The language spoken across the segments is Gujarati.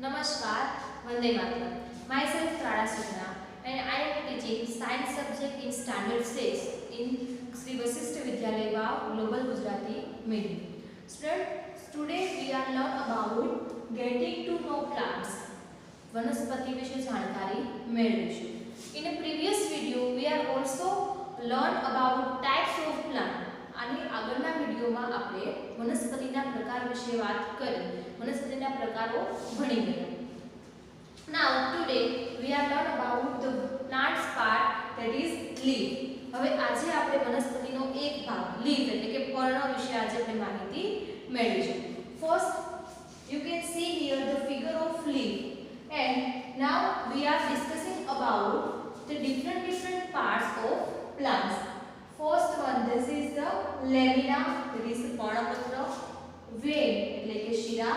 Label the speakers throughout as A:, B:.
A: Namaskar, Vande Mataram. Myself Trada Sugna and I am teaching science subject in standard 6 in Sri Vasishtha Vidyalaya Vav Global Gujarati Medium. Students, today we are learn about getting to know plants. वनस्पति विषय जानकारी मेळवीशुं. In a previous video we are also learn about types of plant. અને આગળના વિડિયોમાં આપણે વનસ્પતિના પ્રકાર વિશે વાત કરી વનસ્પતિના પ્રકારો ભણી ગયા. Now today we are learn about the plants part, that is leaf. હવે આજે આપણે વનસ્પતિનો એક ભાગ leaf એટલે કે પર્ણ વિશે આજે આપણે માહિતી મેળવીશું. First you can see here the figure of leaf, and now we are discussing about the different parts of plants. First one, this is the lamina, that is the पर्णपत्र, vein એટલે કે શિરા,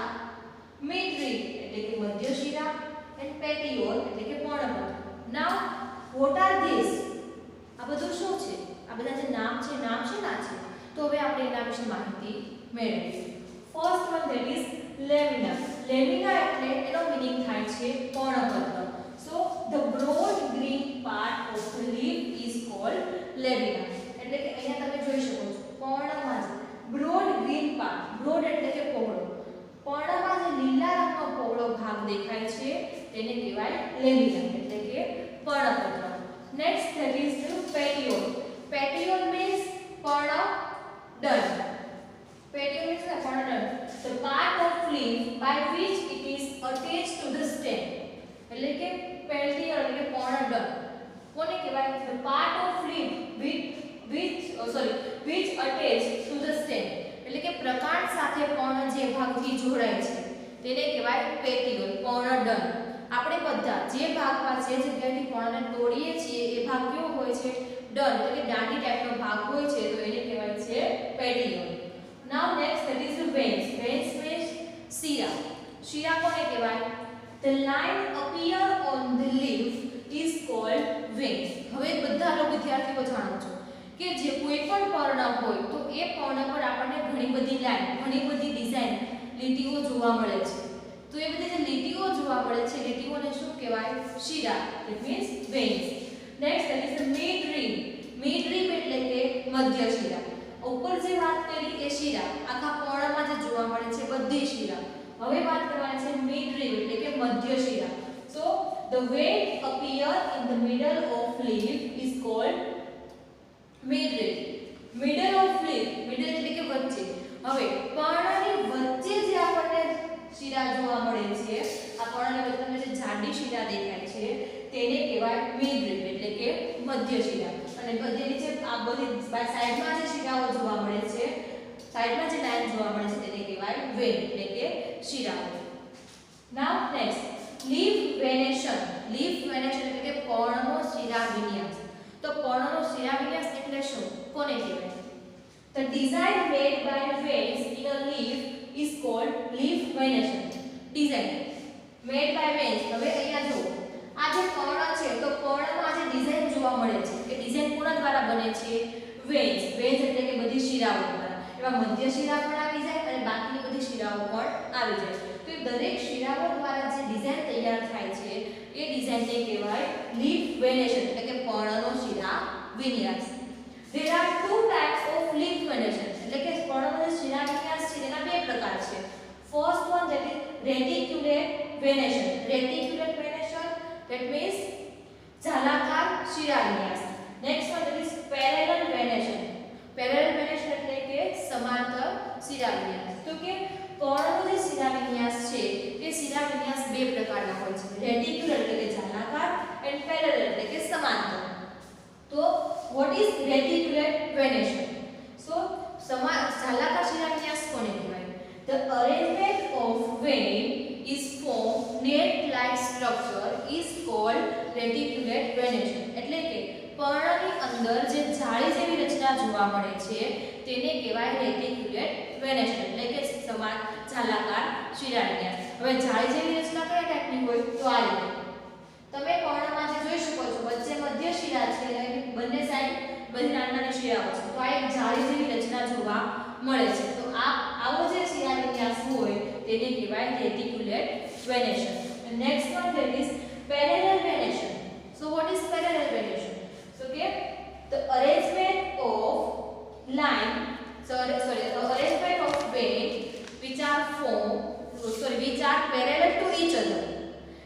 A: midrib એટલે કે મધ્ય શિરા, and petiole એટલે કે પર્ણપત્ર. Now what are these? આ બધું શું છે? આ બધા જે નામ છે ના છે. તો હવે આપણે એના વિશે માહિતી મેળવીશું. First one, that is lamina. Lamina એટલે એનો મીનિંગ થાય છે પર્ણપત્ર. So the broad green part of the leaf is called lamina. એટલે કે અહીંયા તમે જોઈ શકો છો પર્ણમાં જે બ્રોડ ગ્રીન પાર્ટ, બ્રોડ એટલે કે પહોળો, પર્ણમાં જે લીલા રંગનો પહોળો ભાગ દેખાય છે તેને કહેવાય લેમિના એટલે કે પર્ણપત્ર. Next that is the petiole. Petiole means પર્ણદંડ. પેટિયોલ મીન્સ પર્ણદંડ, the part of leaf by which it is attached to the stem. એટલે કે પેટિયોલ એટલે કે પર્ણદંડ કોને કહેવાય? the part of leaf which attached to the stem. એટલે કે પ્રકાંડ સાથે પર્ણ જે ભાગથી જોડાય છે તેને કહેવાય પેટિયોલ, પર્ણદંડ. આપણે બધા જે ભાગમાં જે જગ્યાએથી પર્ણને તોડીએ છીએ એ ભાગ કેવો હોય છે? દંડ એટલે કે દાંડી ટાઈપનો ભાગ હોય છે, તો એને કહેવાય છે petiole. Now next that is veins. veins means શિરા. શિરા કોને કહેવાય? the line appear on the leaf is called veins. હવે બધા લોકો વિદ્યાર્થીઓ જાણો છો કે જે કોઈ પણ પર્ણ હોય તો એ પર્ણ પર આપણને ઘણી બધી લાઈન, ઘણી બધી ડિઝાઇન, લીટીઓ જોવા મળે છે. તો એ બધી જે લીટીઓ જોવા મળે છે લીટીઓને શું કહેવાય? શિરા. It means veins. Next that is midrib. midrib એટલે કે મધ્ય શિરા. ઉપર જે વાત કરી એ શિરા આખા પર્ણમાં જે જોવા મળે છે બધી શિરા. હવે વાત કરવાની છે midrib એટલે કે મધ્ય શિરા. So the vein appear in the middle of leaf is called midrib. middle of leaf, middle એટલે કે વચ્ચે. હવે પર્ણની વચ્ચે જે આપણને શિરા જોવા મળે છે, આ પર્ણની વચ્ચે તમને જે જાડી શિરા દેખાય છે તેને કહેવાય midrib એટલે કે મધ્ય શિરા. અને બધી જે આ બધી સાઈડમાં જે શિરાઓ જોવા મળે છે, સાઈડમાં જે લાઈન જોવા મળે છે તેને કહેવાય vein એટલે કે શિરાઓ. નાઉ next leaf venation. leaf venation એટલે કે પર્ણનો શિરા વિન્યાસ. તો પર્ણનો શિરા વિન્યાસ એટલે શું? કોને કહેવાય? the design made by veins in a leaf is called leaf venation. design made by veins. હવે અહીંયા જો આ જે પર્ણ છે તો પર્ણમાં જે ડિઝાઇન જોવા મળે છે એ ડિઝાઇન કોના દ્વારા બને છે? veins. veins એટલે કે બધી શિરાઓ દ્વારા. એમાં મધ્ય શિરા પણ આવી જાય અને બાકીની બધી શિરાઓ પણ આવી જાય. તો એ દરેક શિરાઓ દ્વારા જે ડિઝાઇન તૈયાર થાય છે એ ડિઝાઇનને કહેવાય leaf venation એટલે કે પર્ણનો શિરા વિન્યાસ. There are two types of leaf venation. એટલે કે પર્ણનો શિરા વિન્યાસ છે તેના બે પ્રકાર છે. First one, that is reticulate venation. reticulate venation, that means જાલાકાર શિરા વિન્યાસ. Next one, that is parallel venation. parallel venation એટલે કે સમાંતર શિરા વિન્યાસ. તો કે પર્ણનો જે શિરા વિન્યાસ છે તે શિરા વિન્યાસ બે પ્રકારના હોય છે. રેટિક્યુલર એટલે કે જાલાકાર and parallel એટલે કે સમાંતર. તો what is reticulate venation? So જાલાકાર શિરા વિન્યાસ કોને કહેવાય? the arrangement of vein is formed net like structure is called reticulate venation. એટલે કે પર્ણની અંદર જે જાળી જેવી રચના જોવા મળે છે તેને કહેવાય reticulate venation એટલે કે સમાન જાલાકાર શિરા વિન્યાસ. હવે જાળી જેવી રચના કયા ટાઈપની હોય? તો આ રીતે તમે પર્ણમાં જે જોઈ શકો છો વચ્ચે મધ્ય શિરા છે અને બંને સાઈડ બધી નાની શિરાઓ છે, તો આ એક જાળી જેવી રચના જોવા મળે છે. તો આ આવો જે શિરા વિન્યાસ હોય તેને કહેવાય રેટિક્યુલેટ venation. And next one that is parallel venation. So what is parallel venation? So okay, the arrangement of line, the arrangement of vein which are parallel to each other.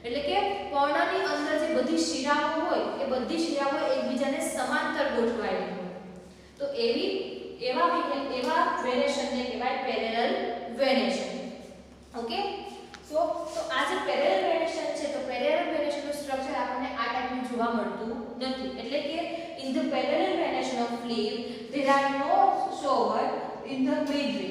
A: એટલે કે પર્ણની અંદર જે બધી શિરાઓ હોય એ બધી શિરાઓ એકબીજાને સમાંતર ગોઠવાયેલી હોય તો એવા વેનેશનને કહેવાય પેરેલલ વેનેશન. ઓકે, તો આ જે પેરેલલ વેનેશન છે તો પેરેલલ વેનેશનનું સ્ટ્રક્ચર આપણને આ ટાઈપનું જોવા મળતું નથી. એટલે કે in the parallel venation of leaf there are no shower in the midway.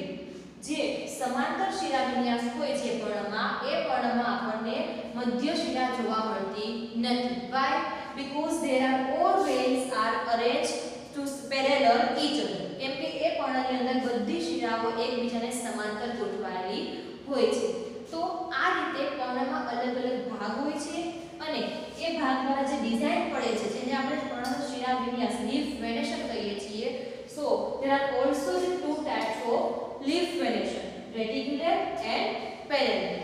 A: જે સમાંતર શિરા વિન્યાસ હોય છે પર્ણમાં એ પર્ણમાં આપણને મધ્ય શિરા જોવા મળતી નથી. Why? Because there are all veins are arranged to parallel each other. કેમ કે એ પર્ણની અંદર બધી શિરાઓ એકબીજાને સમાંતર ગોઠવાયેલી હોય છે. તો આ રીતે પર્ણમાં અલગ અલગ ભાગ હોય છે અને એ ભાગ દ્વારા જે ડિઝાઇન પડે છે જેને આપણે પર્ણનો શિરા વિન્યાસ લીફ વેનેશન કહીએ છીએ. So there are also the two types of leaf venation, reticular and parallel.